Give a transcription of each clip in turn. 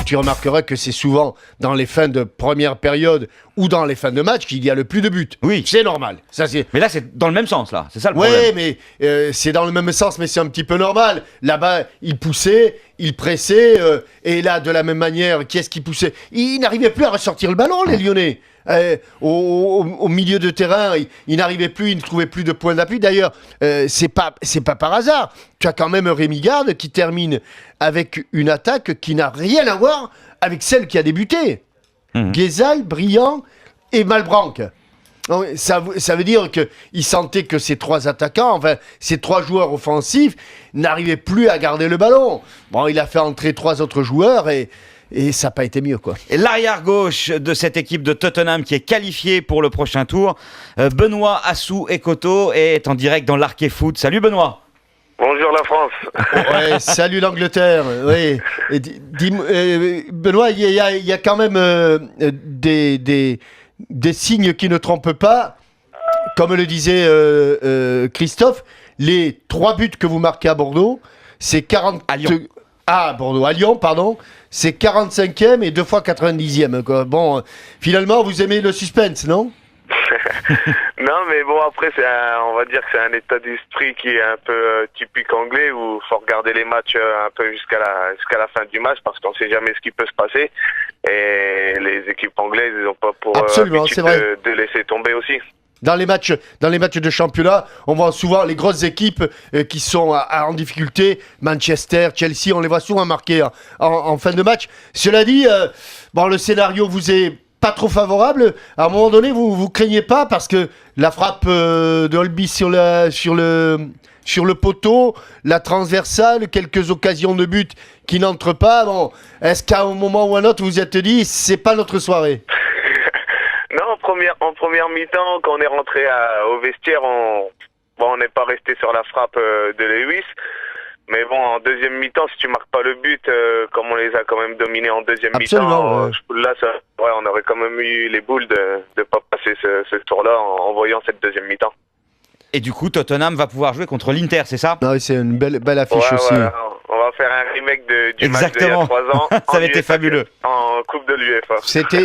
tu remarqueras que c'est souvent dans les fins de première période ou dans les fins de match qu'il y a le plus de buts. Oui. C'est normal. Ça, c'est... Mais là, c'est dans le même sens, là. C'est ça le problème. Oui, mais c'est dans le même sens, mais c'est un petit peu normal. Là-bas, il poussait, il pressait, et là, de la même manière, qui est-ce qui poussait ? Il n'arrivait plus à ressortir le ballon, les Lyonnais. Au milieu de terrain, il n'arrivait plus, il ne trouvait plus de point d'appui. D'ailleurs, c'est pas par hasard. Tu as quand même Rémi Garde qui termine avec une attaque qui n'a rien à voir avec celle qui a débuté. Guézaille, Briand et Malbranque. Ça veut dire qu'il sentait que ces trois attaquants, enfin ces trois joueurs offensifs, n'arrivaient plus à garder le ballon. Bon, il a fait entrer trois autres joueurs et ça n'a pas été mieux, quoi. Et l'arrière gauche de cette équipe de Tottenham qui est qualifiée pour le prochain tour, Benoît Assou-Ekotto est en direct dans l'Arquet Foot. Salut Benoît. Bonjour la France. Ouais, salut l'Angleterre. Oui. Benoît, il y a quand même des signes qui ne trompent pas. Comme le disait Christophe, les 3 buts que vous marquez à Bordeaux, c'est 40... À Lyon. À Lyon, pardon. C'est 45e et 2 fois 90e. Quoi. Bon, finalement, vous aimez le suspense, non ? Non, mais bon, après, on va dire que c'est un état d'esprit qui est un peu typique anglais où il faut regarder les matchs un peu jusqu'à la fin du match parce qu'on ne sait jamais ce qui peut se passer. Et les équipes anglaises, ils n'ont pas pour habitude de laisser tomber aussi. Dans les matchs de championnat, on voit souvent les grosses équipes qui sont en difficulté. Manchester, Chelsea, on les voit souvent marquer en fin de match. Cela dit, le scénario vous est pas trop favorable. À un moment donné, vous craignez pas parce que la frappe de Holby sur le poteau, la transversale, quelques occasions de but qui n'entrent pas. Bon, est-ce qu'à un moment ou un autre, vous vous êtes dit, c'est pas notre soirée ? Non, en première mi-temps, quand on est rentré au vestiaire, on n'est pas resté sur la frappe de Lewis. Mais bon, en deuxième mi-temps, si tu marques pas le but, comme on les a quand même dominés en deuxième mi-temps, là, on aurait quand même eu les boules de pas passer ce tour-là en voyant cette deuxième mi-temps. Et du coup, Tottenham va pouvoir jouer contre l'Inter, c'est ça ? Oui, c'est une belle affiche aussi. Voilà. On va faire un remake du match d'il y a 3 ans. Ça avait été fabuleux. En Coupe de l'UEFA.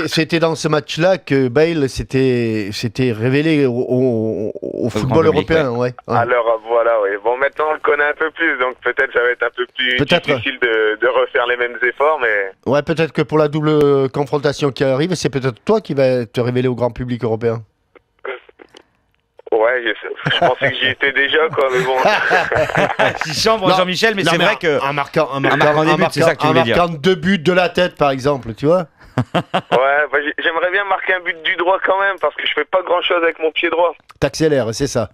C'était dans ce match-là que Bale s'était révélé au football européen. Public, ouais. Alors voilà, oui. Bon, maintenant on le connaît un peu plus, donc peut-être ça va être un peu plus difficile de refaire les mêmes efforts, mais... Ouais, peut-être que pour la double confrontation qui arrive, c'est peut-être toi qui vas te révéler au grand public européen. Ouais, je pensais que j'y étais déjà, quoi, mais bon. Si chambre Jean-Michel, mais c'est vrai que... En marquant c'est ça que tu voulais dire. En marquant 2 buts de la tête, par exemple, tu vois. Ouais, j'aimerais bien marquer un but du droit quand même, parce que je fais pas grand-chose avec mon pied droit. T'accélères, c'est ça.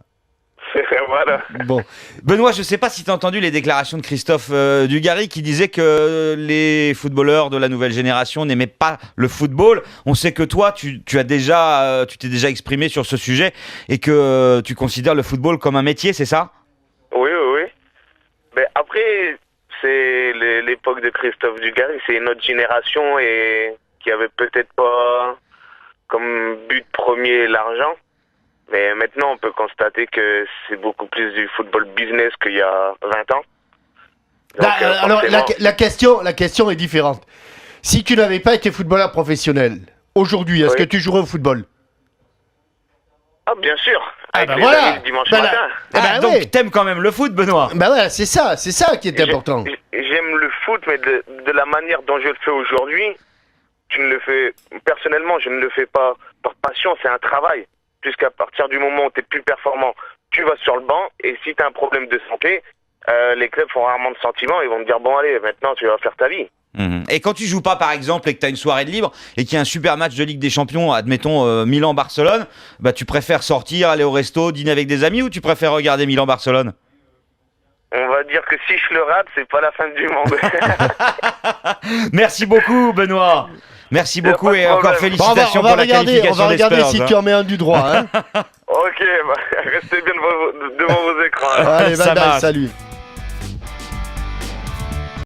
Voilà. Bon. Benoît, je sais pas si tu as entendu les déclarations de Christophe Dugarry qui disait que les footballeurs de la nouvelle génération n'aimaient pas le football. On sait que toi, tu t'es déjà exprimé sur ce sujet et que tu considères le football comme un métier, c'est ça ? Oui. Mais après, c'est l'époque de Christophe Dugarry, c'est une autre génération et qui avait peut-être pas comme but premier l'argent. Mais maintenant, on peut constater que c'est beaucoup plus du football business qu'il y a 20 ans. Donc, alors, la question est différente. Si tu n'avais pas été footballeur professionnel, aujourd'hui, est-ce que tu jouerais au football ? Ah, bien sûr. Avec les voilà. amis le dimanche matin. Donc, t'aimes quand même le foot, Benoît ? Ouais, c'est ça qui est important. J'aime le foot, mais de la manière dont je le fais aujourd'hui, personnellement, je ne le fais pas par passion, c'est un travail. Puisqu'à partir du moment où tu es plus performant, tu vas sur le banc, et si tu as un problème de santé, les clubs font rarement de sentiments, ils vont te dire, bon allez, maintenant tu vas faire ta vie. Et quand tu joues pas, par exemple, et que tu as une soirée de libre, et qu'il y a un super match de Ligue des Champions, admettons Milan-Barcelone, bah, tu préfères sortir, aller au resto, dîner avec des amis, ou tu préfères regarder Milan-Barcelone ? On va dire que si je le rate, c'est pas la fin du monde. Merci beaucoup, Benoît. Merci beaucoup et encore félicitations pour la qualification des Spurs. On va regarder si tu en mets un du droit. Hein. Ok, restez bien devant vos écrans. Allez, bye, salut.